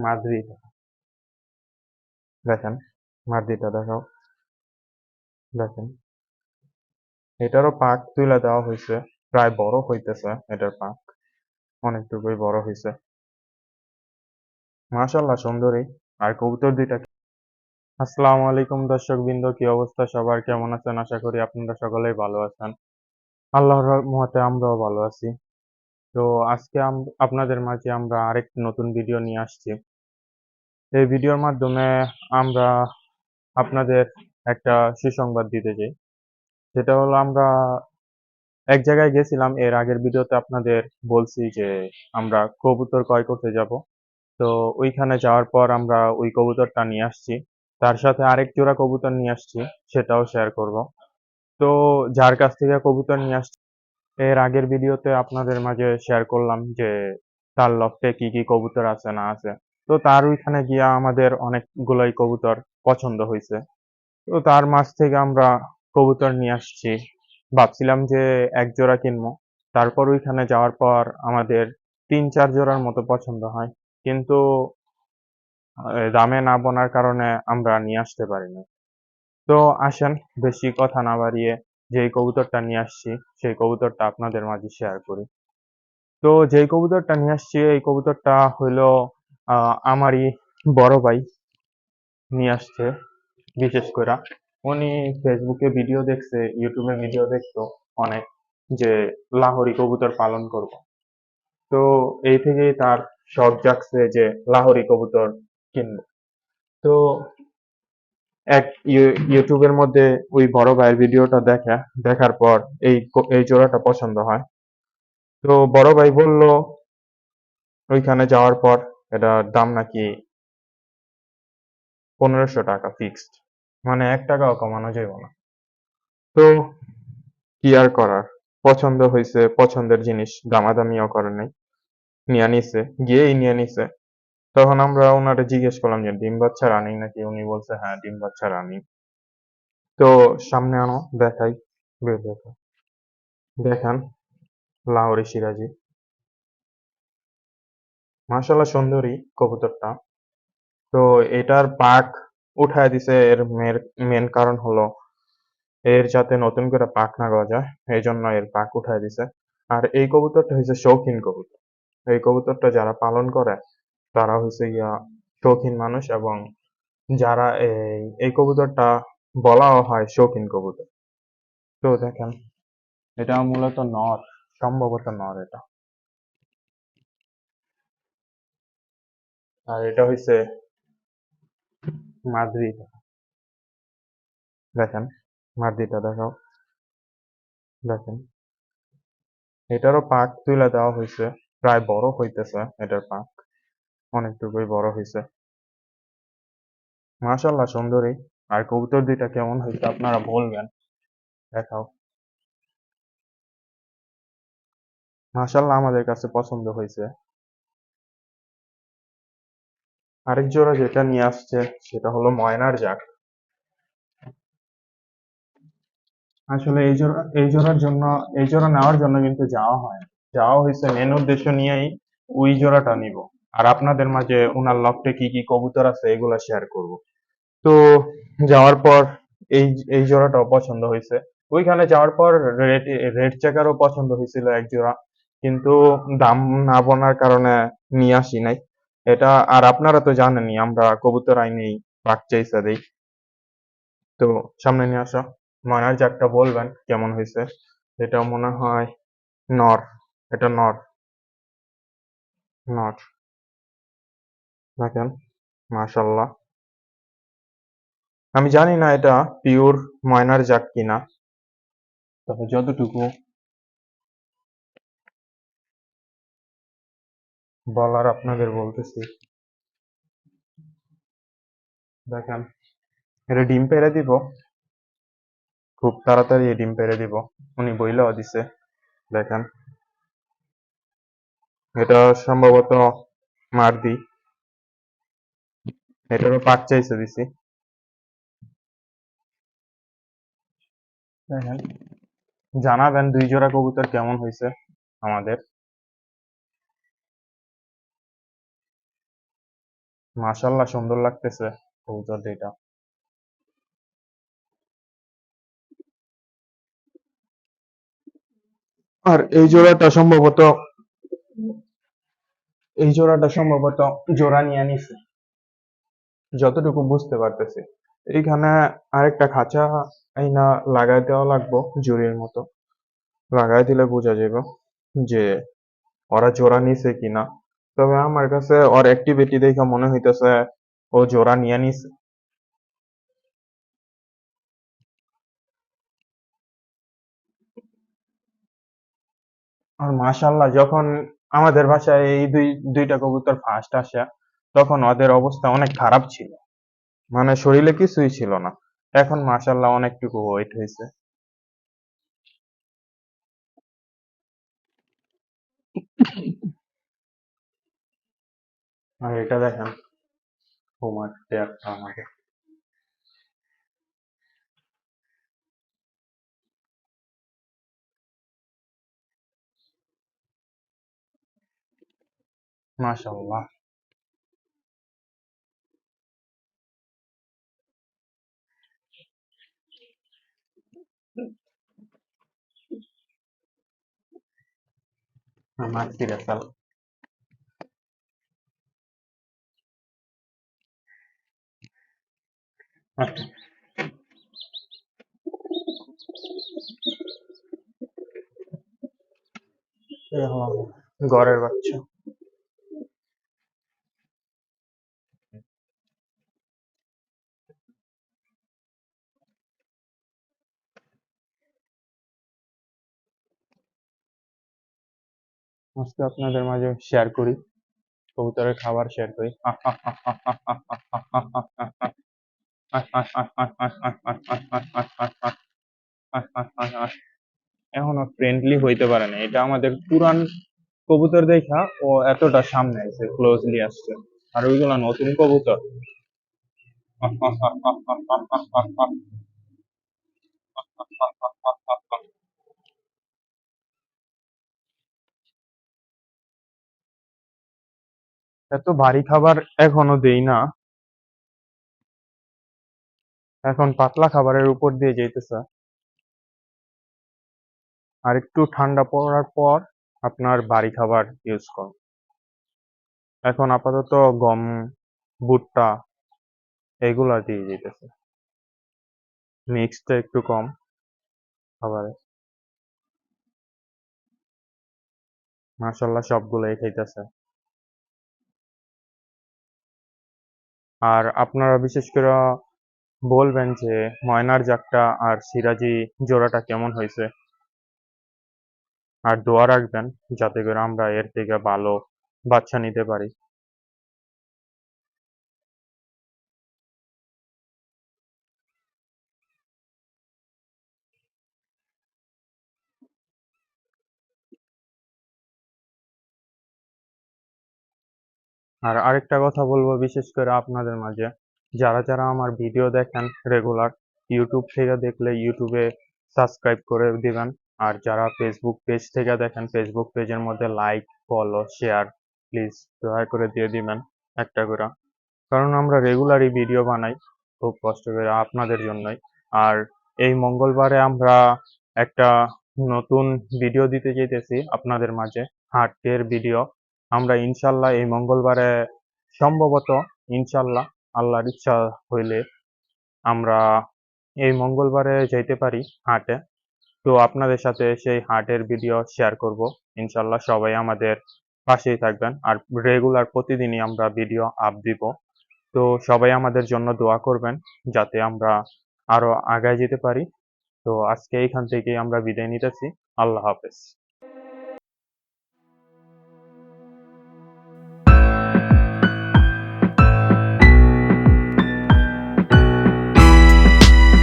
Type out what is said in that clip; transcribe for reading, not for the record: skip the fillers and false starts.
Madrid. দেখেন, মাদ্রিদটা দেখাও। দেখেন, এটারও পাক তুলে দেওয়া হয়েছে, প্রায় বড় হইতেছে। এটার পাক অনেকটুকুই বড় হয়েছে। মাশাআল্লাহ, সুন্দরী। আর কবুতর দুইটা। আসসালামু আলাইকুম দর্শক বৃন্দ, কি অবস্থা সবার, কেমন আছেন? আশা করি আপনারা সকলেই ভালো আছেন। আল্লাহর রহমতে আমরাও ভালো আছি। তো আজকে আপনাদের মাঝে আমরা আরেকটি নতুন ভিডিও নিয়ে আসছি। এই ভিডিওর মাধ্যমে আমরা আপনাদের একটা সুসংবাদ দিতে চাই। সেটা হলো, আমরা এক জায়গায় গেছিলাম। এর আগের ভিডিওতে আপনাদের বলছি যে আমরা কবুতর ক্রয় করতে যাব। তো ওইখানে যাওয়ার পর আমরা ওই কবুতরটা নিয়ে আসছি, তার সাথে আরেক জোড়া কবুতর নিয়ে আসছি, সেটাও শেয়ার করব। তো যার কাছ থেকে কবুতর নিয়ে আসছি, এর আগের ভিডিওতে আপনাদের মাঝে শেয়ার করলাম যে তার লফটে কি কি কবুতর আছে না আছে। তো তার ওইখানে গিয়া আমাদের অনেকগুলাই কবুতর পছন্দ হয়েছে। তো তার মাঝ থেকে আমরা কবুতর নিয়ে আসছি। ভাবছিলাম যে এক জোড়া কিনবো, তারপর ওইখানে যাওয়ার পর আমাদের ৩-৪ জোড়ার মতো পছন্দ হয়, কিন্তু দামে না বোনার কারণে আমরা নিয়ে আসতে পারিনি। তো আসেন, বেশি কথা না বাড়িয়ে যেই কবুতরটা নিয়ে আসছি সেই কবুতরটা আপনাদের মাঝে শেয়ার করি। তো যেই কবুতরটা নিয়ে আসছি এই কবুতরটা হইলো আমারই বড় ভাই নিয়ে আসছে। বিশেষ করে উনি ফেসবুকে ভিডিও দেখছে, ইউটিউবে ভিডিও দেখতো অনেক, যে লাহোরি কবুতর পালন করব। তো এই থেকেই তার শখ জাগছে যে লাহোরি কবুতর কিনবো। তো এক ইউটিউবের মধ্যে ওই বড় ভাইয়ের ভিডিওটা দেখার পর এই জোড়াটা পছন্দ হয়। তো বড় ভাই বলল ওইখানে যাওয়ার পর এটার দাম নাকি ১৫০০ টাকা ফিক্সড, মানে ১ টাকাও কমানো যাবে না। তো কি আর করার, পছন্দ হয়েছে, পছন্দের জিনিস দামাদামিও করে নাই, নিয়ে নিছে, গিয়েই নিয়ে নিছে। তখন আমরা ওনারে জিজ্ঞেস করলাম যে ডিম বাচ্চা রানিং নাকি, উনি বলছে হ্যাঁ ডিম বাচ্চা রানিং। তো সামনে আনো, দেখাই, বের দেখো। দেখেন, লাহোরি সিরাজি। মাশাআল্লাহ, সুন্দরী কবুতরটা। তো এটার পাক উঠায় দিছে, এর মেন কারণ হলো এর যাতে নতুন করে পাক না গজায়, এই জন্য এর পাক উঠায় দিছে। আর এই কবুতরটা হচ্ছে শৌখিন কবুতর। এই কবুতরটা যারা পালন করে তারা হচ্ছে গিয়া শৌখিন মানুষ, এবং যারা এই কবুতরটা বলাও হয় শৌখিন কবুতর। তো দেখেন, এটা মূলত নর, সম্ভবত নর এটা। আর এটা হইছে মাদ্রিদ। দেখেন, মাদ্রিদটা দেখাও। দেখেন, এটারও পাক তুলে দেওয়া হয়েছে, প্রায় বড় হইতেছে। এটার পাক অনেকটুকুই বড় হয়েছে। মাশাআল্লাহ, সুন্দরী। আর কবুতর দুইটা কেমন হয়েছে আপনারা বলবেন। দেখাও। মাশাআল্লাহ, আমাদের কাছে পছন্দ হয়েছে। আরেক জোড়া যেটা নিয়ে আসছে সেটা হলো ময়নার জাক। আসলে এই জোড়া নেওয়ার জন্য কিন্তু যাওয়া হয় না। যাওয়া হয়েছে মেন উদ্দেশ্য নিয়েই, ওই জোড়াটা নিব। আর আপনাদের মাঝে ওনার লফটে কি কি কবুতর আছে এগুলা শেয়ার করব। তো যাওয়ার পর এই এই জোড়াটাও পছন্দ হয়েছে। ওইখানে যাওয়ার পর রেড রেড চেকারও পছন্দ হয়েছিল এক জোড়া, কিন্তু দাম না বলার কারণে নিয়ে আসি নাই এটা। আর আপনারা তো জানেনই আমরা কবুতর আইনেই পাক চাইসা দেই। তো সামনে নিয়ে আসো, ময়নার জাতটা বলবেন কেমন হয়েছে। এটা মনে হয় নর। এটা নর। নর। দেখেন, মাশাল্লাহ। আমি জানি না এটা পিওর ময়নার জাত কিনা, তবে যতটুকু বলার আপনাদের বলতেছি। দেখেন, এটা ডিম পেড়ে দিব, খুব তাড়াতাড়ি এই ডিম পেড়ে দিব, উনি বইলেও দিছে। দেখেন, এটা সম্ভবত মারদি। এটারও পাক চাইছে দিছি। দেখেন, জানাবেন ২ জোড়া কবুতর কেমন হয়েছে আমাদের। মাশাআল্লাহ সুন্দর লাগতেছে কবুতর দুইটা। আর এই জোড়াটা সম্ভবত জোড়া নিয়ে নিছে, যতটুকু বুঝতে পারতেছি। এইখানে আরেকটা খাঁচা আইনা লাগাই দেওয়া লাগবো জুড়ির মতো। লাগাই দিলে বোঝা যাবে যে ওরা জোড়া নিছে কিনা। তবে আমার কাছে ওর অ্যাক্টিভিটি দেখে মনে হইতেছে ও জোড়া নিয়ে নিছে। আর মাশাআল্লাহ, যখন আমাদের বাসায় এই দুইটা কবুতর ফার্স্ট আসে, তখন ওদের অবস্থা অনেক খারাপ ছিল, মানে শরীরে কিছুই ছিল না। এখন মাশাআল্লাহ অনেকটুকু ওয়েট হয়েছে। আর এটা দেখেন হোমওয়ার্ক একটা আমাকে। মাশাআল্লাহ। মারছি রেসাল। এ হলো ঘরের বাচ্চা। আজকে আপনাদের মাঝে শেয়ার করি, কবুতরের খাবার শেয়ার করি। এখনো ফ্রেন্ডলি হইতে পারে না, এটা আমাদের পুরান কবুতর দেখা ও এতটা সামনে আসছে, ক্লোজলি আসছে। আর ওইগুলা নতুন কবুতর। এত ভারী খাবার এখনো দেই না, এখন পাতলা খাবারের উপর দিয়ে যাইতেছে। আর একটু ঠান্ডা পড়ার পর আপনার ভারী খাবার ইউজ করুন। এখন আপাতত গম, ভুট্টা এগুলা দিয়ে যেতেছে, মিক্সটা একটু কম খাবারে। মাশাল্লাহ সবগুলোই খাইতেছে। আর আপনারা বিশেষ করে বলবেন যে ময়নার জাতটা আর সিরাজি জোড়াটা কেমন হয়েছে, আর দোয়া রাখবেন যাতে করে আমরা এর থেকে ভালো বাচ্চা নিতে পারি। আর আরেকটা কথা বলবো বিশেষ করে আপনাদের মাঝে, যারা যারা আমার ভিডিও দেখেন রেগুলার, ইউটিউব থেকে দেখলে ইউটিউবে সাবস্ক্রাইব করে দিবেন। আর যারা ফেসবুক পেজ থেকে দেখেন, ফেসবুক পেজের মধ্যে লাইক, ফলো, শেয়ার প্লিজ দয়া করে দিয়ে দিবেন একটা করে। কারণ আমরা রেগুলারই ভিডিও বানাই খুব কষ্ট করে আপনাদের জন্যই। আর এই মঙ্গলবারে আমরা একটা নতুন ভিডিও দিতে চাইতেছি আপনাদের মাঝে, হাটের ভিডিও। আমরা ইনশাল্লাহ এই মঙ্গলবারে সম্ভবত, ইনশাল্লাহ আল্লাহর ইচ্ছা হইলে আমরা এই মঙ্গলবারে যাইতে পারি হাটে। তো আপনাদের সাথে সেই হাটের ভিডিও শেয়ার করব ইনশাল্লাহ। সবাই আমাদের পাশেই থাকবেন, আর রেগুলার প্রতিদিনই আমরা ভিডিও আপ দিব। তো সবাই আমাদের জন্য দোয়া করবেন যাতে আমরা আরো আগায় যেতে পারি। তো আজকে এইখান থেকেই আমরা বিদায় নিতেছি। আল্লাহ হাফেজ।